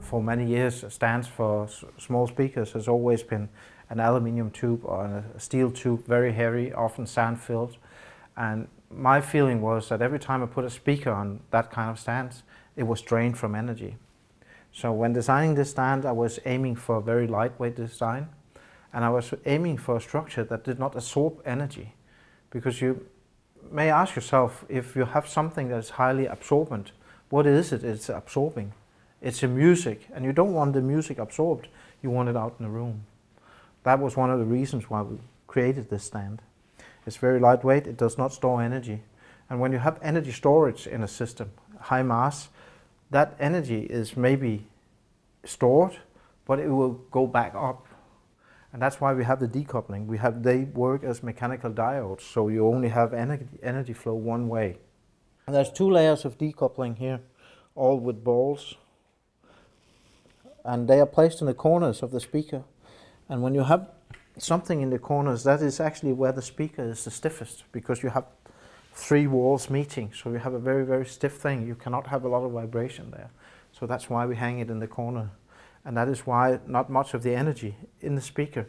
for many years, stands for small speakers has always been an aluminium tube or a steel tube, very heavy, often sand filled. And my feeling was that every time I put a speaker on that kind of stand, it was drained from energy. So when designing this stand, I was aiming for a very lightweight design, and I was aiming for a structure that did not absorb energy. Because you may ask yourself, if you have something that is highly absorbent, what is it it's absorbing? It's a music, and you don't want the music absorbed, you want it out in the room. That was one of the reasons why we created this stand. It's very lightweight, it does not store energy. And when you have energy storage in a system, high mass, that energy is maybe stored, but it will go back up. And that's why we have the decoupling. They work as mechanical diodes, so you only have energy flow one way. And there's 2 layers of decoupling here, all with balls. And they are placed in the corners of the speaker. And when you have something in the corners, that is actually where the speaker is the stiffest, because you have 3 walls meeting, so you have a very, very stiff thing. You cannot have a lot of vibration there. So that's why we hang it in the corner. And that is why not much of the energy in the speaker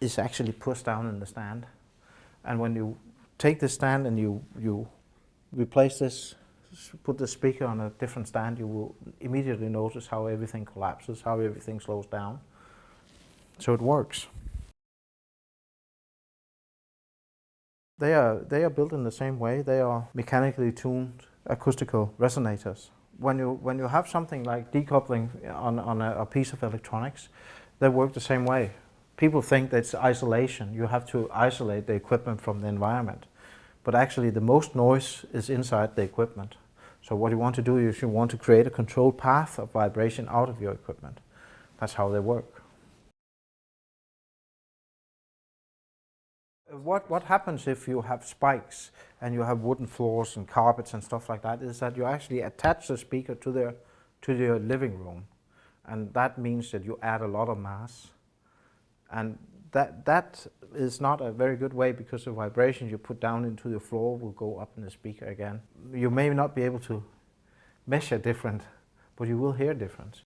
is actually pushed down in the stand. And when you take this stand and you replace this, put the speaker on a different stand, you will immediately notice how everything collapses, how everything slows down. So it works. They are built in the same way. They are mechanically tuned acoustical resonators. When you have something like decoupling on a piece of electronics, they work the same way. People think that it's isolation. You have to isolate the equipment from the environment. But actually the most noise is inside the equipment. So what you want to do is you want to create a controlled path of vibration out of your equipment. That's how they work. What happens if you have spikes and you have wooden floors and carpets and stuff like that is that you actually attach the speaker to your living room, and that means that you add a lot of mass, and that is not a very good way, because the vibrations you put down into the floor will go up in the speaker again. You may not be able to measure different, but you will hear difference.